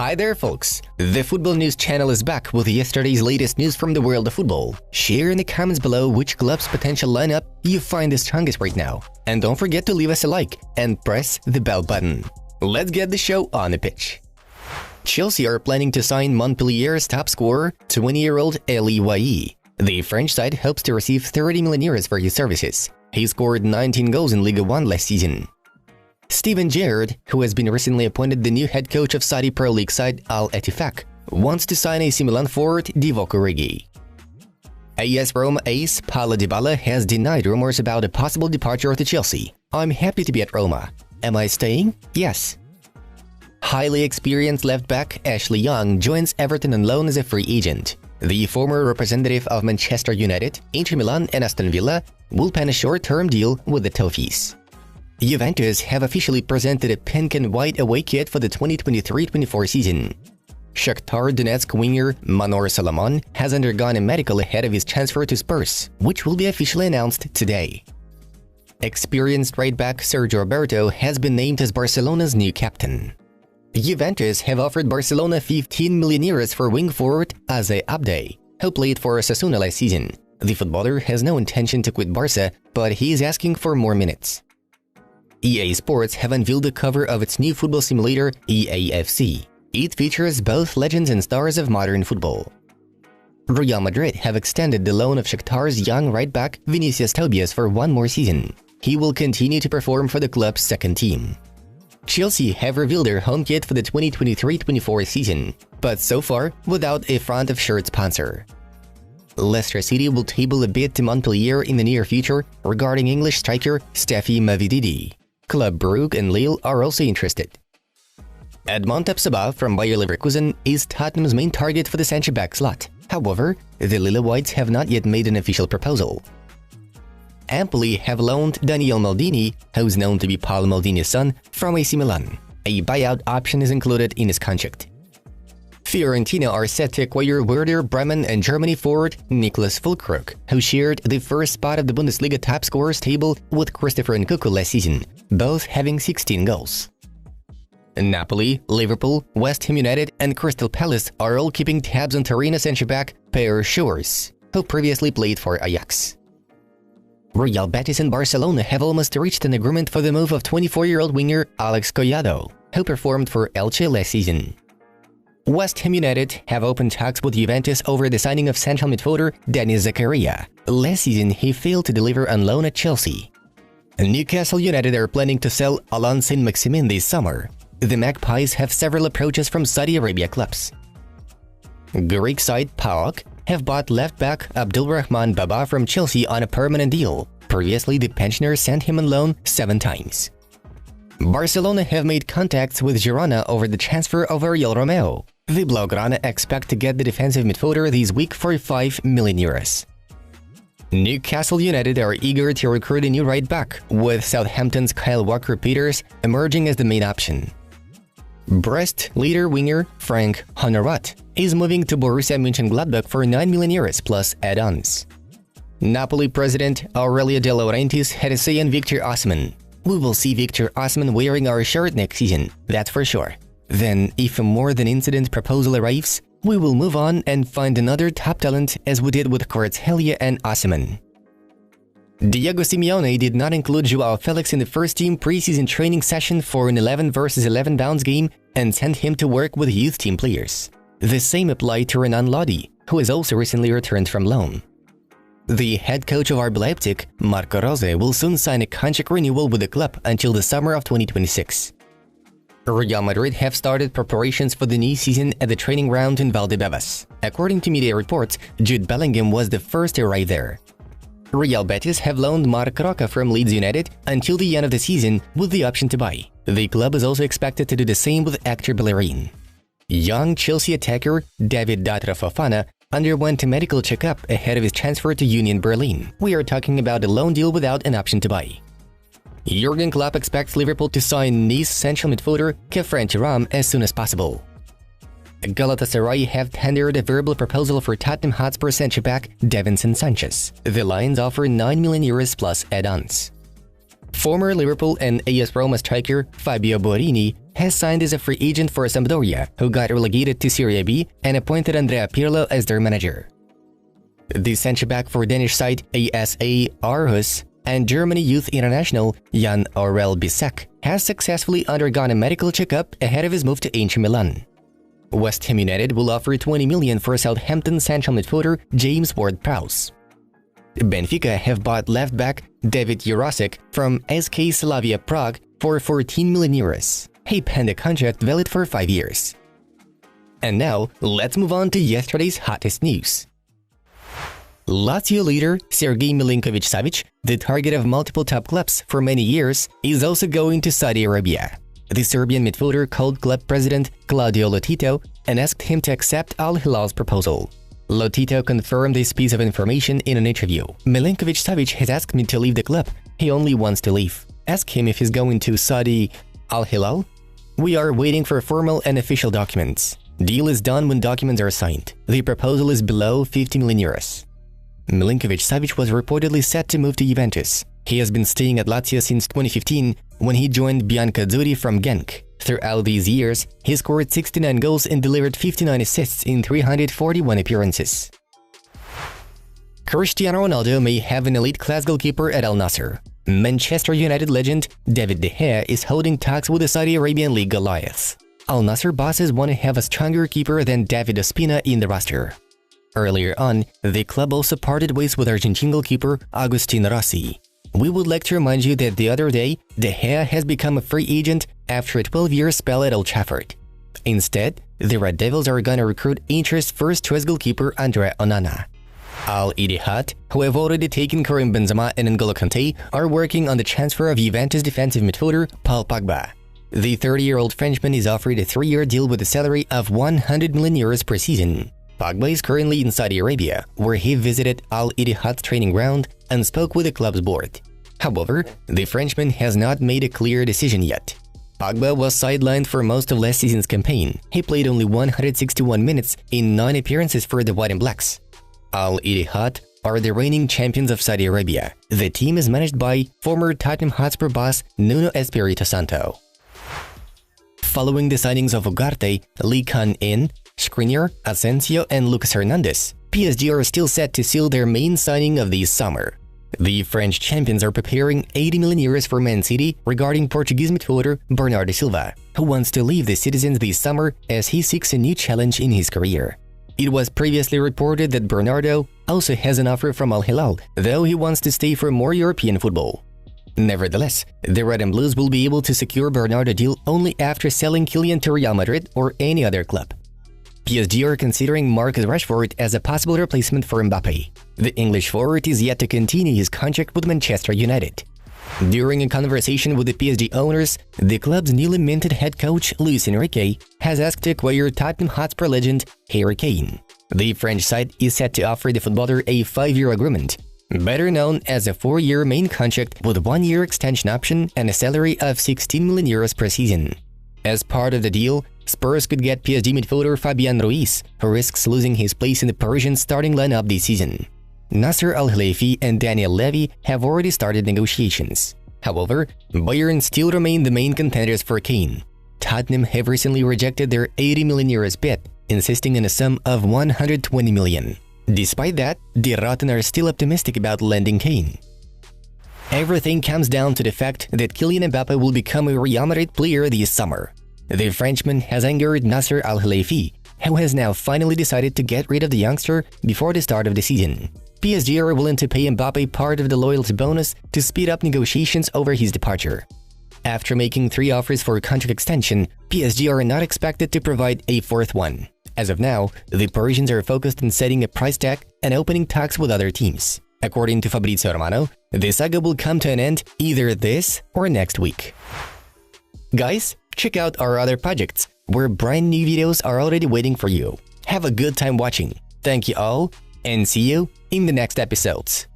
Hi there folks, the Football News channel is back with yesterday's latest news from the world of football. Share in the comments below which club's potential lineup you find the strongest right now. And don't forget to leave us a like and press the bell button. Let's get the show on the pitch. Chelsea are planning to sign Montpellier's top scorer, 20-year-old Elie Wahi. The French side hopes to receive 30 million euros for his services. He scored 19 goals in Ligue 1 last season. Steven Gerrard, who has been recently appointed the new head coach of Saudi Pro League side Al Ettifaq, wants to sign AC Milan forward Divock Origi. AS Roma ace Paulo Dybala has denied rumors about a possible departure to Chelsea. "I'm happy to be at Roma. Am I staying? Yes." Highly experienced left-back Ashley Young joins Everton on loan as a free agent. The former representative of Manchester United, Inter Milan and Aston Villa will pen a short-term deal with the Toffees. Juventus have officially presented a pink and white away kit for the 2023-24 season. Shakhtar Donetsk winger Manor Solomon has undergone a medical ahead of his transfer to Spurs, which will be officially announced today. Experienced right-back Sergio Roberto has been named as Barcelona's new captain. Juventus have offered Barcelona 15 million euros for wing forward Aze Abde, who played for Osasuna last season. The footballer has no intention to quit Barca, but he is asking for more minutes. EA Sports have unveiled the cover of its new football simulator, EAFC. It features both legends and stars of modern football. Real Madrid have extended the loan of Shakhtar's young right-back Vinicius Tobias for one more season. He will continue to perform for the club's second team. Chelsea have revealed their home kit for the 2023-24 season, but so far without a front-of-shirt sponsor. Leicester City will table a bid to Montpellier in the near future regarding English striker Steffi Mavididi. Club Brugge and Lille are also interested. Edmond Tapsoba from Bayer Leverkusen is Tottenham's main target for the centre-back slot. However, the Lille-Whites have not yet made an official proposal. Empoli have loaned Daniel Maldini, who's known to be Paolo Maldini's son, from AC Milan. A buyout option is included in his contract. Fiorentina are set to acquire Werder Bremen and Germany forward Niklas Füllkrug, who shared the first spot of the Bundesliga top scorers table with Christopher Nkunku last season, both having 16 goals. Napoli, Liverpool, West Ham United and Crystal Palace are all keeping tabs on Torino centre-back Pere Schuurs, who previously played for Ajax. Real Betis and Barcelona have almost reached an agreement for the move of 24-year-old winger Alex Collado, who performed for Elche last season. West Ham United have opened talks with Juventus over the signing of central midfielder Denis Zakaria. Last season, he failed to deliver on loan at Chelsea. Newcastle United are planning to sell Alain Saint-Maximin this summer. The Magpies have several approaches from Saudi Arabia clubs. Greek side PAOK have bought left-back Abdulrahman Baba from Chelsea on a permanent deal. Previously, the pensioners sent him on loan 7 times. Barcelona have made contacts with Girona over the transfer of Oriol Romeu. The Blaugrana expect to get the defensive midfielder this week for 5 million euros. Newcastle United are eager to recruit a new right-back, with Southampton's Kyle Walker-Peters emerging as the main option. Brest leader winger Frank Honorat is moving to Borussia Mönchengladbach for 9 million euros plus add-ons. Napoli president Aurelio De Laurentiis had a say on Victor Osimhen. "We will see Victor Osimhen wearing our shirt next season, that's for sure. Then, if a more-than-incident proposal arrives, we will move on and find another top talent as we did with Kvaratskhelia and Osimhen." Diego Simeone did not include Joao Felix in the first-team preseason training session for an 11 versus 11 bounce game and sent him to work with youth team players. The same applied to Renan Lodi, who has also recently returned from loan. The head coach of RB Leipzig, Marco Rose, will soon sign a contract renewal with the club until the summer of 2026. Real Madrid have started preparations for the new season at the training ground in Valdebebas. According to media reports, Jude Bellingham was the first to arrive there. Real Betis have loaned Marc Roca from Leeds United until the end of the season with the option to buy. The club is also expected to do the same with Hector Bellerin. Young Chelsea attacker David Datra Fofana underwent a medical checkup ahead of his transfer to Union Berlin. We are talking about a loan deal without an option to buy. Jurgen Klopp expects Liverpool to sign Nice central midfielder Khéphren Thuram as soon as possible. Galatasaray have tendered a verbal proposal for Tottenham Hotspur centre-back Davinson Sanchez. The Lions offer 9 million euros plus add-ons. Former Liverpool and AS Roma striker Fabio Borini has signed as a free agent for Sampdoria, who got relegated to Serie B and appointed Andrea Pirlo as their manager. The centre-back for Danish side ASA Aarhus and Germany youth international Jan Aurel Bisek has successfully undergone a medical checkup ahead of his move to Inter Milan. West Ham United will offer 20 million for Southampton central midfielder James Ward-Prowse. Benfica have bought left-back David Jurasek from SK Slavia Prague for 14 million euros. He penned a contract valid for 5 years. And now, let's move on to yesterday's hottest news. Lazio leader Sergei Milinkovic-Savic, the target of multiple top clubs for many years, is also going to Saudi Arabia. The Serbian midfielder called club president Claudio Lotito and asked him to accept Al Hilal's proposal. Lotito confirmed this piece of information in an interview. Milinkovic-Savic has asked me to leave the club. He only wants to leave. Ask him if he's going to Saudi Al Hilal. We are waiting for formal and official documents. Deal is done when documents are signed. The proposal is below 50 million euros. Milinkovic-Savic was reportedly set to move to Juventus. He has been staying at Lazio since 2015 when he joined Biancazzurri from Genk. Throughout these years, he scored 69 goals and delivered 59 assists in 341 appearances. Cristiano Ronaldo may have an elite-class goalkeeper at Al Nassr. Manchester United legend David De Gea is holding talks with the Saudi Arabian League Goliath. Al Nassr bosses want to have a stronger keeper than David Ospina in the roster. Earlier on, the club also parted ways with Argentine goalkeeper Agustin Rossi. We would like to remind you that the other day, De Gea has become a free agent after a 12-year spell at Old Trafford. Instead, the Red Devils are gonna recruit Inter's first-choice goalkeeper Andre Onana. Al Ittihad, who have already taken Karim Benzema and N'Golo Kanté, are working on the transfer of Juventus defensive midfielder Paul Pogba. The 30-year-old Frenchman is offered a 3-year deal with a salary of 100 million euros per season. Pogba is currently in Saudi Arabia, where he visited Al Ittihad's training ground and spoke with the club's board. However, the Frenchman has not made a clear decision yet. Pogba was sidelined for most of last season's campaign. He played only 161 minutes in 9 appearances for the White and Blacks. Al Ittihad are the reigning champions of Saudi Arabia. The team is managed by former Tottenham Hotspur boss Nuno Espirito Santo. Following the signings of Ugarte, Lee Kun-in, Skriniar, Asensio, and Lucas Hernandez, PSG are still set to seal their main signing of this summer. The French champions are preparing 80 million euros for Man City regarding Portuguese midfielder Bernardo Silva, who wants to leave the Citizens this summer as he seeks a new challenge in his career. It was previously reported that Bernardo also has an offer from Al Hilal, though he wants to stay for more European football. Nevertheless, the Red and Blues will be able to secure Bernardo deal only after selling Kylian to Real Madrid or any other club. PSG are considering Marcus Rashford as a possible replacement for Mbappe. The English forward is yet to continue his contract with Manchester United. During a conversation with the PSG owners, the club's newly minted head coach Luis Enrique has asked to acquire Tottenham Hotspur legend Harry Kane. The French side is set to offer the footballer a 5-year agreement, better known as a 4-year main contract with a 1-year extension option and a salary of 16 million euros per season. As part of the deal, Spurs could get PSG midfielder Fabian Ruiz, who risks losing his place in the Parisian starting lineup this season. Nasser Al-Khelaifi and Daniel Levy have already started negotiations. However, Bayern still remain the main contenders for Kane. Tottenham have recently rejected their 80 million euros bid, insisting on a sum of 120 million. Despite that, the Rotten are still optimistic about landing Kane. Everything comes down to the fact that Kylian Mbappe will become a Real Madrid player this summer. The Frenchman has angered Nasser Al-Khelaifi, who has now finally decided to get rid of the youngster before the start of the season. PSG are willing to pay Mbappe part of the loyalty bonus to speed up negotiations over his departure. After making 3 offers for a contract extension, PSG are not expected to provide a 4th one. As of now, the Parisians are focused on setting a price tag and opening talks with other teams. According to Fabrizio Romano, the saga will come to an end either this or next week. Guys, check out our other projects, where brand new videos are already waiting for you. Have a good time watching. Thank you all, and see you in the next episodes.